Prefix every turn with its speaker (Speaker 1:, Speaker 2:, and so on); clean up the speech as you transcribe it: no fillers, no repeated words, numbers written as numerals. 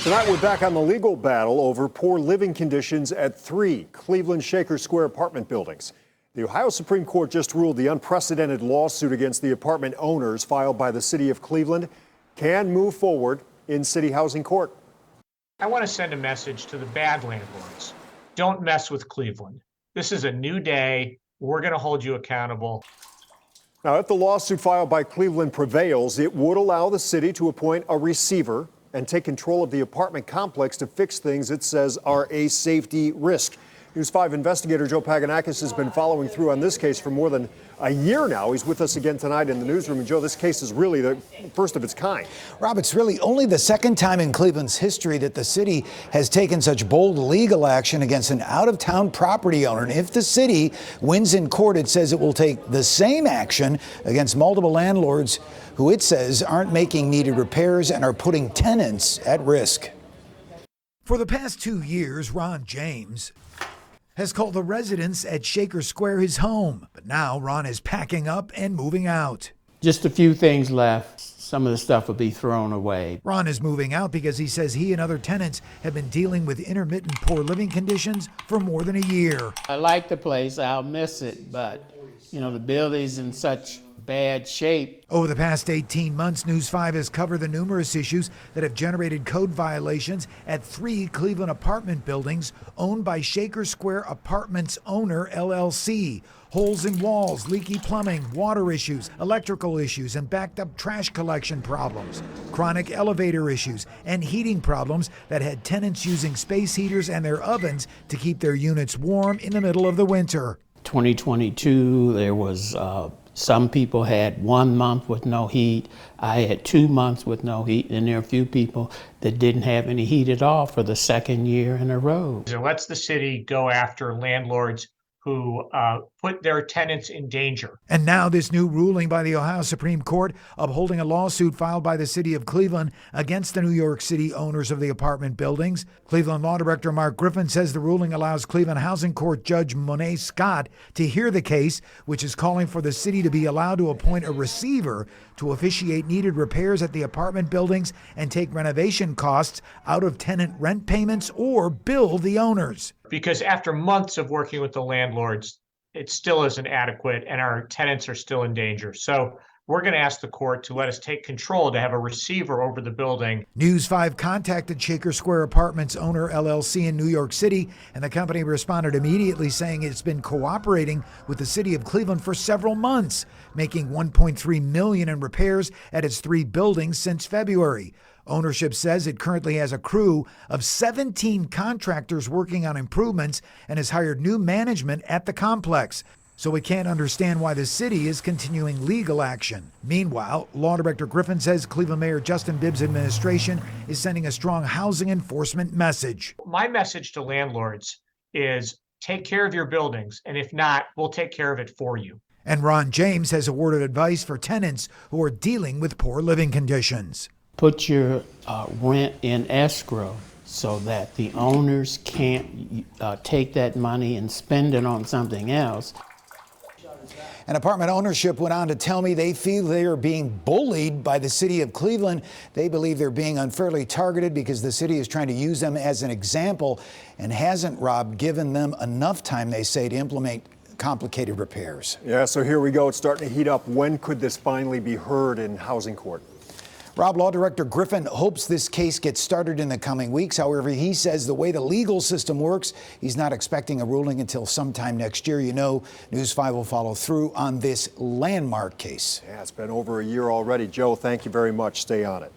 Speaker 1: Tonight, we're back on the legal battle over poor living conditions at 3 Cleveland Shaker Square apartment buildings. The Ohio Supreme Court just ruled the unprecedented lawsuit against the apartment owners filed by the city of Cleveland can move forward in city housing court.
Speaker 2: I want to send a message to the bad landlords. Don't mess with Cleveland. This is a new day. We're going to hold you accountable.
Speaker 1: Now, if the lawsuit filed by Cleveland prevails, it would allow the city to appoint a receiver and take control of the apartment complex to fix things it says are a safety risk. News 5 investigator Joe Paganakis has been following through on this case for more than a year now. He's with us again tonight in the newsroom. And Joe, this case is really the first of its kind.
Speaker 3: Rob, it's really only the second time in Cleveland's history that the city has taken such bold legal action against an out-of-town property owner. And if the city wins in court, it says it will take the same action against multiple landlords who it says aren't making needed repairs and are putting tenants at risk. For the past 2 years, Ron James has called the residents at Shaker Square his home. But now Ron is packing up and moving out.
Speaker 4: Just a few things left. Some of the stuff will be thrown away.
Speaker 3: Ron is moving out because he says he and other tenants have been dealing with intermittent poor living conditions for more than a year.
Speaker 4: I like the place. I'll miss it, but the building's in such bad shape.
Speaker 3: Over the past 18 months, News 5 has covered the numerous issues that have generated code violations at 3 Cleveland apartment buildings owned by Shaker Square Apartments Owner LLC. Holes in walls, leaky plumbing, water issues, electrical issues, and backed up trash collection problems, chronic elevator issues, and heating problems that had tenants using space heaters and their ovens to keep their units warm in the middle of the winter.
Speaker 4: 2022, there was some people had 1 month with no heat. I had 2 months with no heat, and there are a few people that didn't have any heat at all for the second year in a row.
Speaker 2: It lets the city go after landlords who put their tenants in danger.
Speaker 3: And now this new ruling by the Ohio Supreme Court upholding a lawsuit filed by the city of Cleveland against the New York City owners of the apartment buildings. Cleveland Law Director Mark Griffin says the ruling allows Cleveland Housing Court Judge Monet Scott to hear the case, which is calling for the city to be allowed to appoint a receiver to officiate needed repairs at the apartment buildings and take renovation costs out of tenant rent payments or bill the owners.
Speaker 2: Because after months of working with the landlords, it still isn't adequate and our tenants are still in danger. So we're going to ask the court to let us take control to have a receiver over the building.
Speaker 3: News 5 contacted Shaker Square Apartments Owner LLC in New York City, and the company responded immediately saying it's been cooperating with the city of Cleveland for several months, making $1.3 million in repairs at its 3 buildings since February. Ownership says it currently has a crew of 17 contractors working on improvements and has hired new management at the complex. So we can't understand why the city is continuing legal action. Meanwhile, Law Director Griffin says Cleveland Mayor Justin Bibb's administration is sending a strong housing enforcement message.
Speaker 2: My message to landlords is take care of your buildings, and if not, we'll take care of it for you.
Speaker 3: And Ron James has awarded advice for tenants who are dealing with poor living conditions.
Speaker 4: Put your rent in escrow so that the owners can't take that money and spend it on something else.
Speaker 3: And apartment ownership went on to tell me they feel they are being bullied by the city of Cleveland. They believe they're being unfairly targeted because the city is trying to use them as an example and hasn't, Rob, given them enough time, they say, to implement complicated repairs.
Speaker 1: Yeah, so here we go. It's starting to heat up. When could this finally be heard in housing court?
Speaker 3: Rob, Law Director Griffin hopes this case gets started in the coming weeks. However, he says the way the legal system works, he's not expecting a ruling until sometime next year. News 5 will follow through on this landmark case.
Speaker 1: Yeah, it's been over a year already. Joe, thank you very much. Stay on it.